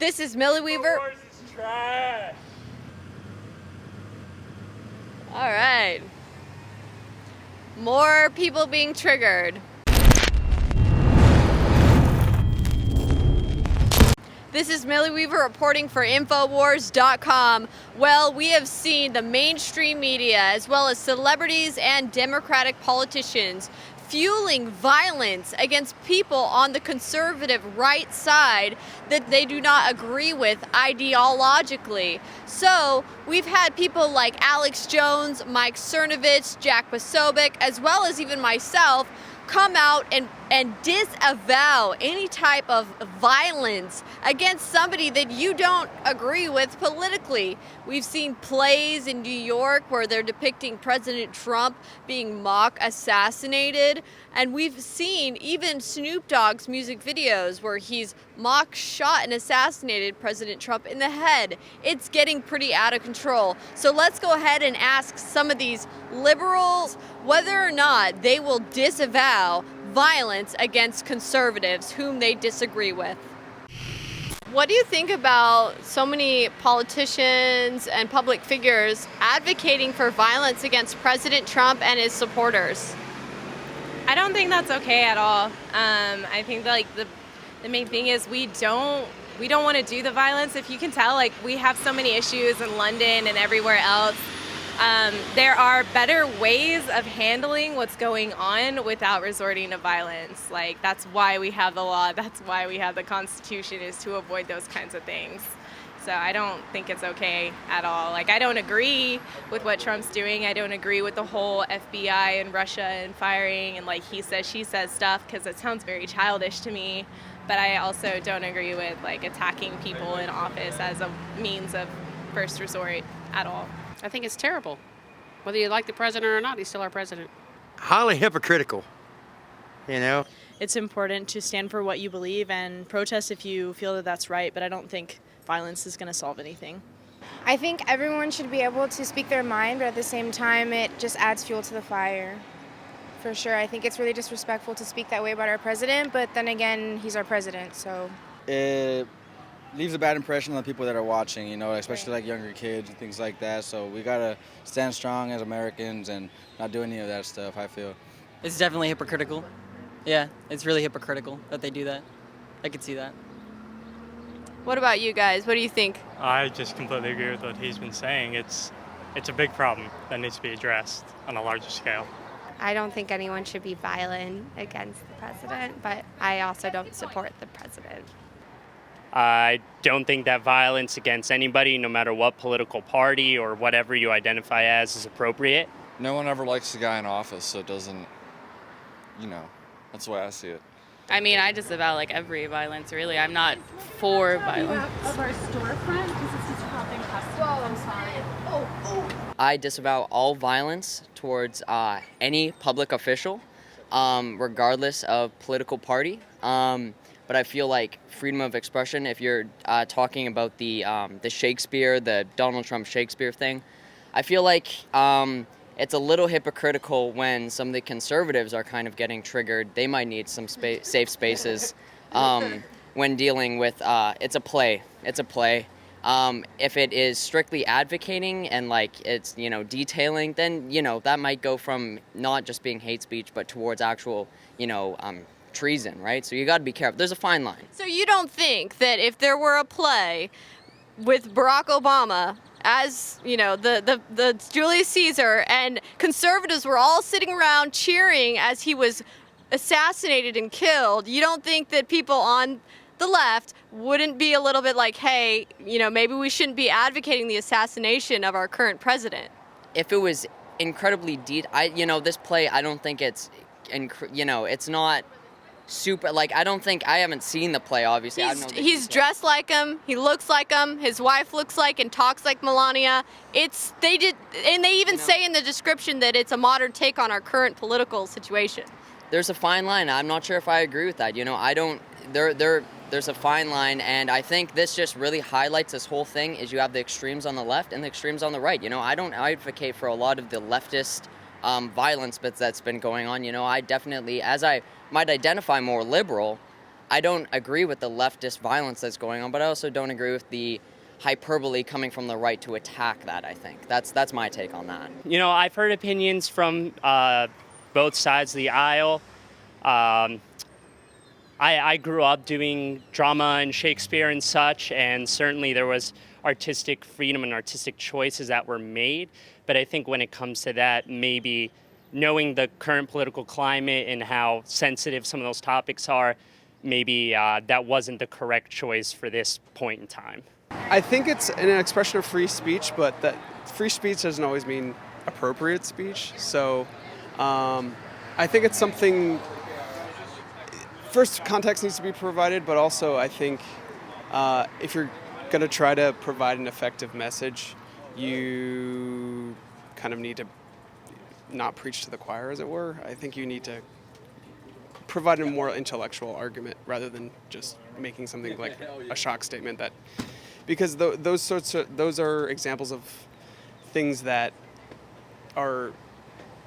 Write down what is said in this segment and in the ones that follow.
This is Millie Weaver. Infowars is trash. All right. More people being triggered. This is Millie Weaver reporting for Infowars.com. Well, we have seen the mainstream media as well as celebrities and Democratic politicians fueling violence against people on the conservative right side that they do not agree with ideologically. So we've had people like Alex Jones, Mike Cernovich, Jack Posobiec, as well as even myself come out and disavow any type of violence against somebody that you don't agree with politically. We've seen plays in New York where they're depicting President Trump being mock assassinated, and we've seen even Snoop Dogg's music videos where he's mock shot and assassinated President Trump in the head. It's getting pretty out of control. So let's go ahead and ask some of these liberals whether or not they will disavow violence against conservatives whom they disagree with. What do you think about so many politicians and public figures advocating for violence against President Trump and his supporters? I don't think that's okay at all. I think that, the main thing is we don't want to do the violence. If you can tell, we have so many issues in London and everywhere else. There are better ways of handling what's going on without resorting to violence. That's why we have the law. That's why we have the Constitution, is to avoid those kinds of things. So I don't think it's okay at all. I don't agree with what Trump's doing. I don't agree with the whole FBI and Russia and firing and he says, she says stuff, because it sounds very childish to me. But I also don't agree with attacking people in office as a means of first resort at all. I think it's terrible. Whether you like the president or not, he's still our president. Highly hypocritical, It's important to stand for what you believe and protest if you feel that that's right, but I don't think violence is going to solve anything. I think everyone should be able to speak their mind, but at the same time, it just adds fuel to the fire. For sure. I think it's really disrespectful to speak that way about our president, but then again, he's our president, so. It leaves a bad impression on the people that are watching, especially younger kids and things like that. So we gotta stand strong as Americans and not do any of that stuff, I feel. It's definitely hypocritical. Yeah, it's really hypocritical that they do that. I could see that. What about you guys? What do you think? I just completely agree with what he's been saying. It's a big problem that needs to be addressed on a larger scale. I don't think anyone should be violent against the president, but I also don't support the president. I don't think that violence against anybody, no matter what political party or whatever you identify as, is appropriate. No one ever likes the guy in office, so it doesn't, that's the way I see it. I mean, I disavow every violence, really. I'm not for violence. Of our storefront, because it's disrupting customers. I'm sorry. I disavow all violence towards any public official, regardless of political party. But I feel like freedom of expression, if you're talking about the Shakespeare, the Donald Trump Shakespeare thing, I feel like it's a little hypocritical when some of the conservatives are kind of getting triggered. They might need some safe spaces when dealing with, it's a play. It's a play. If it is strictly advocating and it's, detailing, then, that might go from not just being hate speech, but towards actual, treason, right? So you got to be careful. There's a fine line. So you don't think that if there were a play with Barack Obama as, the Julius Caesar, and conservatives were all sitting around cheering as he was assassinated and killed, you don't think that people on the left wouldn't be a little bit hey, maybe we shouldn't be advocating the assassination of our current president? If it was incredibly this play, I don't think it's, it's not super, I haven't seen the play, obviously. He's dressed like him, he looks like him, his wife looks like and talks like Melania. They even say in the description that it's a modern take on our current political situation. There's a fine line. I'm not sure if I agree with that. There's a fine line, and I think this just really highlights this whole thing is you have the extremes on the left and the extremes on the right. I don't advocate for a lot of the leftist violence that's been going on. I definitely, as I might identify more liberal, I don't agree with the leftist violence that's going on, but I also don't agree with the hyperbole coming from the right to attack that, I think. That's my take on that. You know, I've heard opinions from both sides of the aisle. I grew up doing drama and Shakespeare and such, and certainly there was artistic freedom and artistic choices that were made. But I think when it comes to that, maybe knowing the current political climate and how sensitive some of those topics are, maybe that wasn't the correct choice for this point in time. I think it's an expression of free speech, but that free speech doesn't always mean appropriate speech. So I think it's something, first, context needs to be provided, but also I think if you're going to try to provide an effective message, you kind of need to not preach to the choir, as it were. I think you need to provide a more intellectual argument rather than just making something like a shock statement. That because those are examples of things that are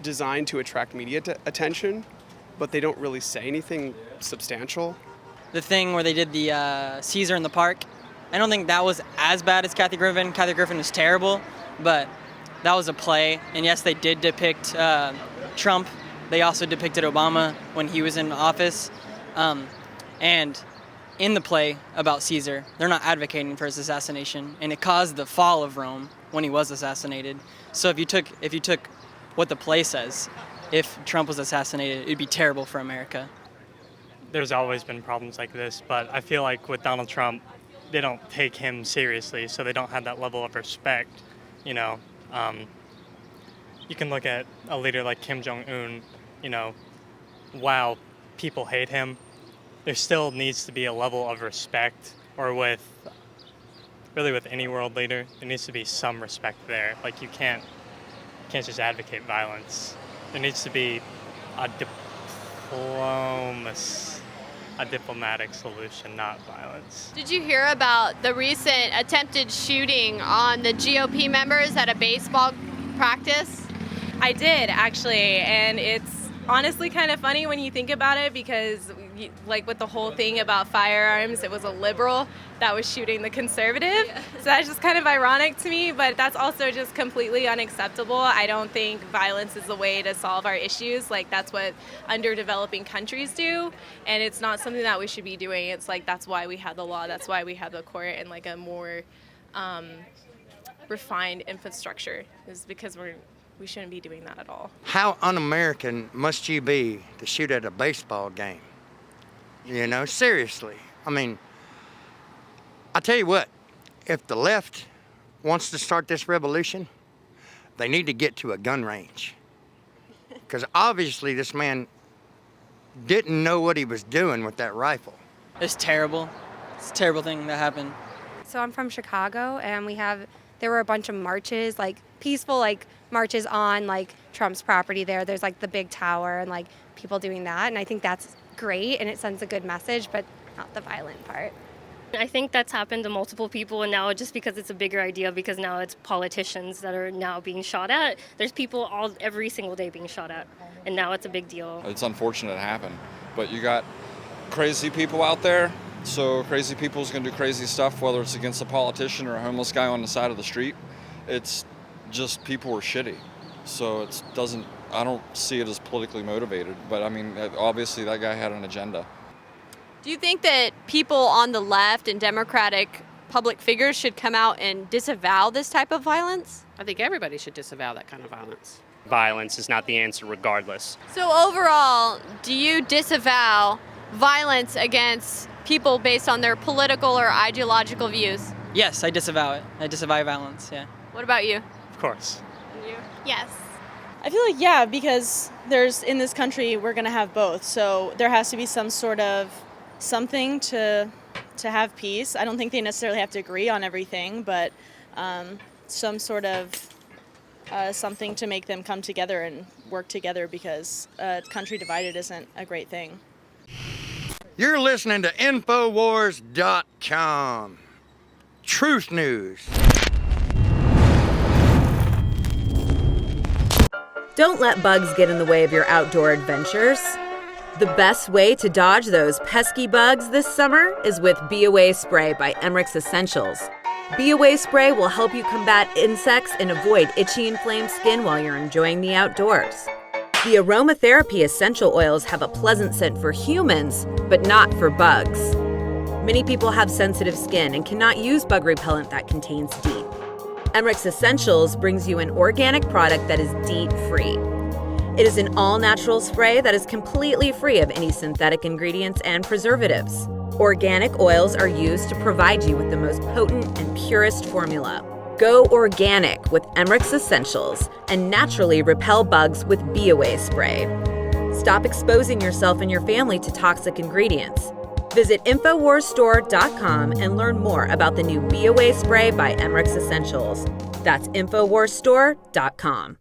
designed to attract media attention, but they don't really say anything substantial. The thing where they did the Caesar in the park, I don't think that was as bad as Kathy Griffin. Kathy Griffin was terrible, but that was a play. And yes, they did depict Trump. They also depicted Obama when he was in office. And in the play about Caesar, they're not advocating for his assassination, and it caused the fall of Rome when he was assassinated. So if you took what the play says, if Trump was assassinated, it'd be terrible for America. There's always been problems like this, but I feel like with Donald Trump, they don't take him seriously, so they don't have that level of respect. You know, you can look at a leader like Kim Jong-un, you know, while people hate him, there still needs to be a level of respect, or with any world leader, there needs to be some respect there. Like you can't just advocate violence. There needs to be a diplomatic solution, not violence. Did you hear about the recent attempted shooting on the GOP members at a baseball practice? I did, actually, and it's honestly kind of funny when you think about it because, like, with the whole thing about firearms, it was a liberal that was shooting the conservative. Yeah. So that's just kind of ironic to me, but that's also just completely unacceptable. I don't think violence is the way to solve our issues. Like, that's what underdeveloping countries do, and it's not something that we should be doing. It's like, that's why we have the law, that's why we have the court, and like a more refined infrastructure, is because we shouldn't be doing that at all. How un-American must you be to shoot at a baseball game? You know, seriously. I mean, I tell you what, if the left wants to start this revolution, they need to get to a gun range. Because obviously this man didn't know what he was doing with that rifle. It's terrible. It's a terrible thing that happened. So I'm from Chicago, and there were a bunch of marches, like peaceful, like marches on like Trump's property there. There's like the big tower and like people doing that, and I think that's great and it sends a good message, but not the violent part. I think that's happened to multiple people, and now just because it's a bigger idea, because now it's politicians that are now being shot at. There's people every single day being shot at, and now it's a big deal. It's unfortunate it happened, but you got crazy people out there, so crazy people's gonna do crazy stuff, whether it's against a politician or a homeless guy on the side of the street. It's just people are shitty, so I don't see it as politically motivated, but I mean, obviously that guy had an agenda. Do you think that people on the left and Democratic public figures should come out and disavow this type of violence? I think everybody should disavow that kind of violence. Violence is not the answer regardless. So overall, do you disavow violence against people based on their political or ideological views? Yes, I disavow it. I disavow violence, yeah. What about you? Of course. And you? Yes. I feel like, yeah, because in this country, we're going to have both. So there has to be some sort of something to have peace. I don't think they necessarily have to agree on everything, but some sort of something to make them come together and work together, because a country divided isn't a great thing. You're listening to Infowars.com. Truth news. Don't let bugs get in the way of your outdoor adventures. The best way to dodge those pesky bugs this summer is with Be Away Spray by Emmerich's Essentials. Be Away Spray will help you combat insects and avoid itchy, inflamed skin while you're enjoying the outdoors. The aromatherapy essential oils have a pleasant scent for humans, but not for bugs. Many people have sensitive skin and cannot use bug repellent that contains DEET. Emmerich's Essentials brings you an organic product that is DEET-free. It is an all-natural spray that is completely free of any synthetic ingredients and preservatives. Organic oils are used to provide you with the most potent and purest formula. Go organic with Emmerich's Essentials and naturally repel bugs with Be Away Spray. Stop exposing yourself and your family to toxic ingredients. Visit InfoWarsStore.com and learn more about the new Be Away Spray by Emmerich's Essentials. That's InfoWarsStore.com.